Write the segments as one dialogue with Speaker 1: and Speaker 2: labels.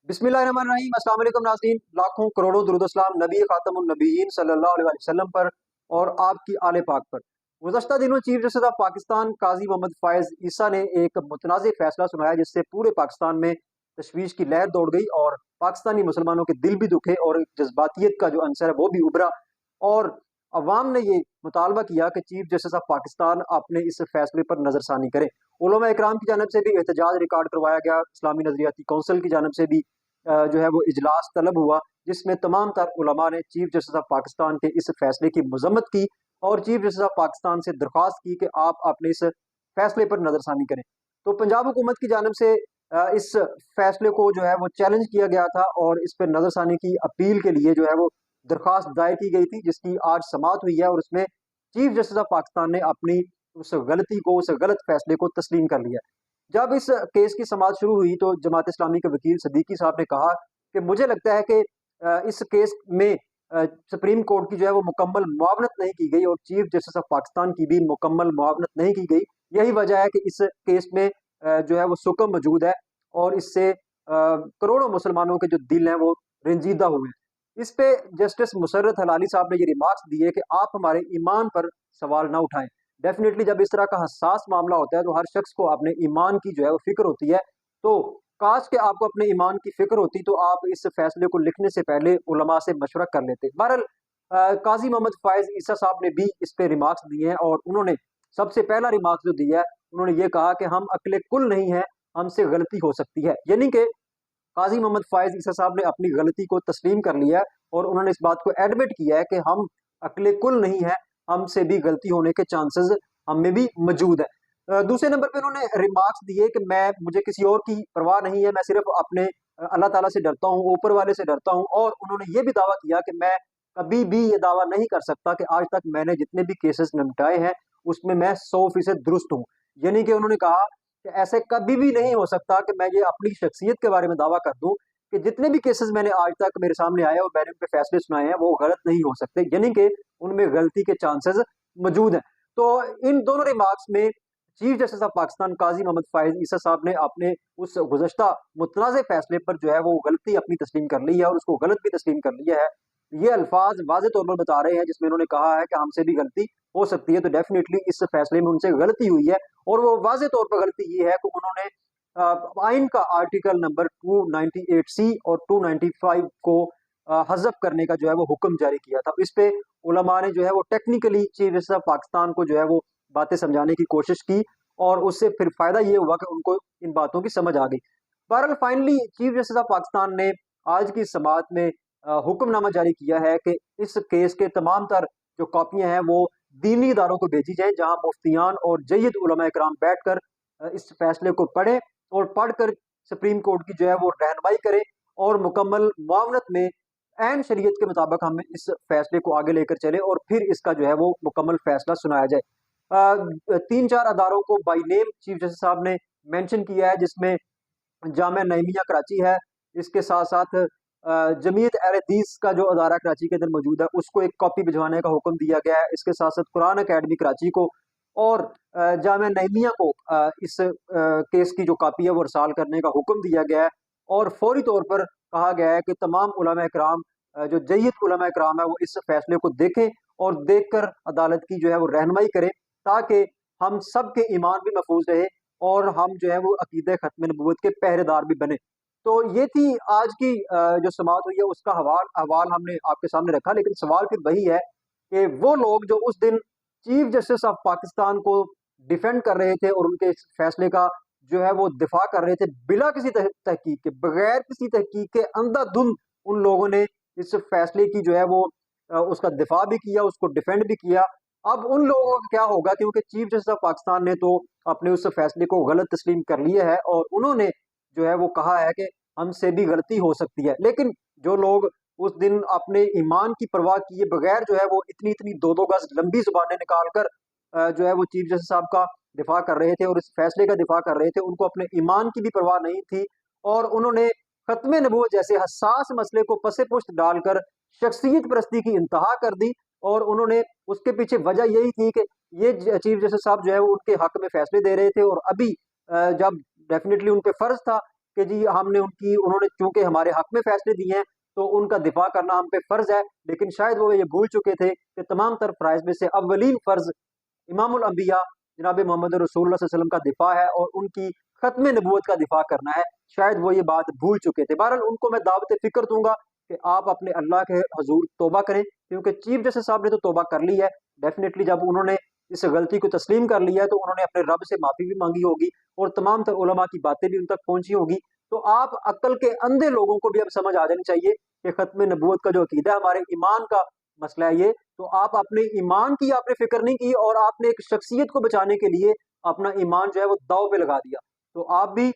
Speaker 1: बिस्मिल्लाहिर्रहमानिर्रहीम। अस्सलाम वालेकुम नाज़रीन, लाखों करोड़ों दुरूद सलाम नबी खातमुन नबीयीन सल्लल्लाहु अलैहि वसल्लम पर और आपकी आले पाक पर। गुज़श्ता दिनों चीफ जस्टिस ऑफ पाकिस्तान काजी मोहम्मद फ़ायज़ ईसा ने एक मुतनाज़ फैसला सुनाया जिससे पूरे पाकिस्तान में तशवीश की लहर दौड़ गई और पाकिस्तानी मुसलमानों के दिल भी दुखे और जज्बातियत का जो अंसर है वो भी उभरा। और अवाम ने ये मुतालबा किया कि चीफ जस्टिस ऑफ पाकिस्तान अपने इस फैसले पर नज़रसानी करें। उलमा इकराम की जानब से भी एहतजाज रिकॉर्ड करवाया गया, इस्लामी नज़रियाती कौंसिल की जानब से भी जो है वो इजलास तलब हुआ, जिसमें तमाम तर उलमा ने चीफ जस्टिस ऑफ पाकिस्तान के इस फैसले की मजम्मत की और चीफ जस्टिस ऑफ पाकिस्तान से दरख्वास्त की कि आप अपने इस फैसले पर नज़रसानी करें। तो पंजाब हुकूमत की जानब से इस फैसले को जो है वो चैलेंज किया गया था और इस पर नज़रसानी की अपील के लिए जो है वो दरख्वास्त दायर की गई थी, जिसकी आज समाअत हुई है और उसमें चीफ जस्टिस ऑफ पाकिस्तान ने अपनी उस गलती को, उस गलत फैसले को तस्लीम कर लिया। जब इस केस की समाअत शुरू हुई तो जमात इस्लामी के वकील सदीकी साहब ने कहा कि मुझे लगता है कि इस केस में सुप्रीम कोर्ट की जो है वो मुकम्मल मुआवनत नहीं की गई और चीफ जस्टिस ऑफ पाकिस्तान की भी मुकम्मल मुआवनत नहीं की गई। यही वजह है कि इस केस में जो है वो सुकम मौजूद है और इससे करोड़ों मुसलमानों के जो दिल हैं वो रंजीदा हुए हैं। इस पे जस्टिस मुसर्रत हलाली साहब ने ये रिमार्क्स दिए कि आप हमारे ईमान पर सवाल ना उठाएं। डेफिनेटली जब इस तरह का हसास मामला होता है तो हर शख्स को अपने ईमान की जो है वो फिक्र होती है। तो काश के आपको अपने ईमान की फिक्र होती तो आप इस फैसले को लिखने से पहले उलमा से मशवरा कर लेते। बहरहाल काजी मोहम्मद फ़ायज़ ईसा साहब ने भी इस पे रिमार्क्स दिए हैं और उन्होंने सबसे पहला रिमार्क्स जो दिया है, उन्होंने ये कहा कि हम अक्ले कुल नहीं है, हमसे गलती हो सकती है। यानी कि काजी मोहम्मद फ़ायज़ ईसा साहब ने अपनी गलती को तस्लीम कर लिया है और उन्होंने इस बात को एडमिट किया है कि हम अक्ले कुल नहीं है, हमसे भी गलती होने के चांसेस हम में भी मौजूद है। दूसरे नंबर पे उन्होंने रिमार्क्स दिए कि मुझे किसी और की परवाह नहीं है, मैं सिर्फ अपने अल्लाह ताला से डरता हूँ, ऊपर वाले से डरता हूँ। और उन्होंने ये भी दावा किया कि मैं कभी भी ये दावा नहीं कर सकता कि आज तक मैंने जितने भी केसेस निपटाए हैं उसमें मैं 100% दुरुस्त हूँ। यानी कि उन्होंने कहा कि ऐसे कभी भी नहीं हो सकता कि मैं ये अपनी शख्सियत के बारे में दावा कर दूं कि जितने भी केसेस मैंने आज तक मेरे सामने आए और मैंने उन पे फैसले सुनाए हैं वो गलत नहीं हो सकते, यानी कि उनमें गलती के चांसेस मौजूद हैं। तो इन दोनों रिमार्क्स में चीफ जस्टिस ऑफ पाकिस्तान काजी मोहम्मद फ़ायज़ ईसा साहब ने अपने उस गुज़श्ता मुतनाज़ फैसले पर जो है वो गलती अपनी तस्लीम कर ली है और उसको गलत भी तस्लीम कर लिया है। ये अल्फाज वाज़े तौर पर बता रहे हैं जिसमें उन्होंने कहा है कि हमसे भी गलती हो सकती है। तो डेफिनेटली इस फैसले में उनसे गलती हुई है और वो वाज़े तौर पर गलती ये है कि उन्होंने आइन का आर्टिकल नंबर 298 सी और 295 को हज़फ करने का जो है वो हुक्म जारी किया था। इस पे उलमा ने जो है वो technically chief justice of Pakistan को जो है वो बातें समझाने की कोशिश की और उससे फिर फायदा ये हुआ कि उनको इन बातों की समझ आ गई। बहरहाल finally chief justice of Pakistan ने आज की समाअत में हुक्मनामा जारी किया है कि इस केस के तमाम तर जो कॉपियां हैं वो दीनी इदारों को भेजी जाए, जहां मुफ्तियान और जय्यद उलमा इकराम बैठकर इस फैसले को पढ़े और पढ़कर सुप्रीम कोर्ट की जो है वो रहनुमाई करे और मुकम्मल मुआवनत में ऐन शरीयत के मुताबिक हम इस फैसले को आगे लेकर चले और फिर इसका जो है वो मुकम्मल फैसला सुनाया जाए। तीन चार अदारों को बाई नेम चीफ जस्टिस साहब ने मेंशन किया है, जिसमें जामिया नईमिया कराची है, इसके साथ साथ जमीयत अहले हदीस का जो अदारा कराची के अंदर मौजूद है उसको एक कॉपी भिजवाने का हुक्म दिया गया है। इसके साथ साथ कुरान अकेडमी कराची को और जामिया नईमिया को इस केस की जो कॉपी है वो रसाल करने का हुक्म दिया गया है और फौरी तौर पर कहा गया है कि तमाम उलमा इकराम जो जय्यद उलमा इकराम है वो इस फैसले को देखें और देखकर अदालत की जो है वो रहनुमाई करें, ताकि हम सब के ईमान भी महफूज रहे और हम जो है वो अकीदे खत्म नबूवत के पहरेदार भी बने। तो ये थी आज की जो समाअत हुई है उसका अहवाल हमने आपके सामने रखा, लेकिन सवाल फिर वही है कि वो लोग जो उस दिन चीफ जस्टिस ऑफ पाकिस्तान को डिफेंड कर रहे थे और उनके इस फैसले का जो है वो दिफा कर रहे थे बिला किसी तहकीक के, बगैर किसी तहकीक के अंधाधुंध उन लोगों ने इस फैसले की जो है वो उसका दिफा भी किया, उसको डिफेंड भी किया। अब उन लोगों का क्या होगा, क्योंकि चीफ जस्टिस ऑफ पाकिस्तान ने तो अपने उस फैसले को गलत तस्लीम कर लिया है और उन्होंने जो है वो कहा है कि हमसे भी गलती हो सकती है। लेकिन जो लोग उस दिन अपने ईमान की परवाह किए बगैर जो है वो इतनी इतनी दो दो गज लंबी जुबानें निकाल कर जो है वो चीफ जस्टिस साहब का दिफा कर रहे थे और इस फैसले का दिफा कर रहे थे, उनको अपने ईमान की भी परवाह नहीं थी और उन्होंने खत्म नबूवत जैसे हसास मसले को पसे पुश्त डालकर शख्सियत परस्ती की इंतहा कर दी। और उन्होंने उसके पीछे वजह यही थी कि ये चीफ जस्टिस साहब जो है वो उनके हक में फैसले दे रहे थे और अभी जब डेफिनेटली उन पे फर्ज था کہ جی ہم نے انہوں نے چونکہ ہمارے حق میں فیصلے دیے ہیں تو ان کا دفاع کرنا ہم پہ فرض ہے، لیکن شاید وہ یہ بھول چکے تھے کہ تمام تر فرائض میں سے اولین فرض امام الانبیاء جناب محمد رسول اللہ صلی اللہ علیہ وسلم کا دفاع ہے اور ان کی ختم نبوت کا دفاع کرنا ہے۔ شاید وہ یہ بات بھول چکے تھے۔ بہرحال ان کو میں دعوت فکر دوں گا کہ آپ اپنے اللہ کے حضور توبہ کریں، کیونکہ چیف جسٹس صاحب نے تو توبہ کر لی ہے، ڈیفینیٹلی جب انہوں نے اس غلطی کو تسلیم کر لیا ہے تو انہوں نے اپنے رب سے معافی بھی مانگی ہوگی اور تمام تر علماء کی باتیں بھی ان تک پہنچی ہوگی۔ تو آپ عقل کے اندھے لوگوں کو بھی اب سمجھ آ جانی چاہیے کہ ختم نبوت کا جو عقیدہ ہے ہمارے ایمان کا مسئلہ ہے یہ، تو آپ اپنے ایمان کی آپ نے فکر نہیں کی اور آپ نے ایک شخصیت کو بچانے کے لیے اپنا ایمان جو ہے وہ داؤ پہ لگا دیا۔ تو آپ بھی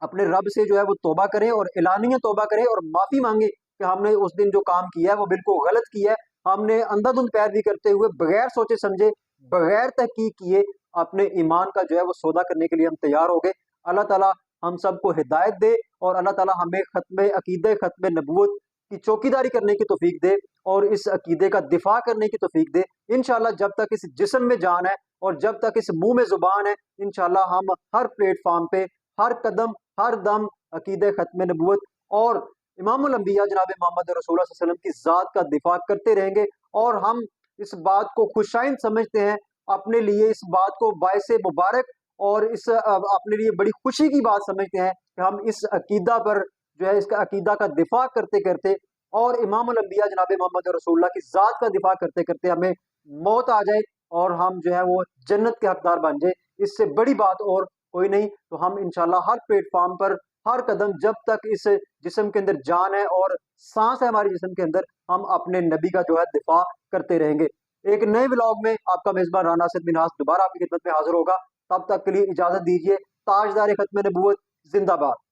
Speaker 1: اپنے رب سے جو ہے وہ توبہ کریں اور اعلانیہ توبہ کریں اور معافی مانگیں کہ ہم نے اس دن جو کام کیا ہے وہ بالکل غلط کیا ہے، ہم نے اندھا دھند پیروی کرتے ہوئے بغیر سوچے سمجھے بغیر تحقیق کیے اپنے ایمان کا جو ہے وہ سودا کرنے کے لیے ہم تیار ہو گئے۔ اللہ تعالیٰ ہم سب کو ہدایت دے اور اللہ تعالیٰ ہمیں ختم عقیدہ ختم نبوت کی چوکیداری کرنے کی توفیق دے اور اس عقیدے کا دفاع کرنے کی توفیق دے۔ انشاءاللہ جب تک اس جسم میں جان ہے اور جب تک اس منہ میں زبان ہے، انشاءاللہ ہم ہر پلیٹ فارم پہ ہر قدم ہر دم عقیدہ ختم نبوت اور امام الانبیاء جناب محمد رسول اللہ صلی اللہ علیہ وسلم کی ذات کا دفاع کرتے رہیں گے، اور ہم اس بات کو خوشائند سمجھتے ہیں، اپنے لیے اس بات کو باعث مبارک اور اس اپنے لیے بڑی خوشی کی بات سمجھتے ہیں کہ ہم اس عقیدہ پر جو ہے اس کا عقیدہ کا دفاع کرتے کرتے اور امام الانبیاء جناب محمد رسول اللہ کی ذات کا دفاع کرتے کرتے ہمیں موت آ جائے اور ہم جو ہے وہ جنت کے حقدار بن جائے، اس سے بڑی بات اور کوئی نہیں۔ تو ہم انشاءاللہ ہر پلیٹ فارم پر ہر قدم جب تک اس جسم کے اندر جان ہے اور سانس ہے ہمارے جسم کے اندر، ہم اپنے نبی کا جو ہے دفاع کرتے رہیں گے۔ ایک نئے ولاگ میں آپ کا میزبان رانا اسد منہاس دوبارہ آپ کی خدمت میں حاضر ہوگا، تب تک کے لیے اجازت دیجیے۔ تاجدار ختم نبوت زندہ باد۔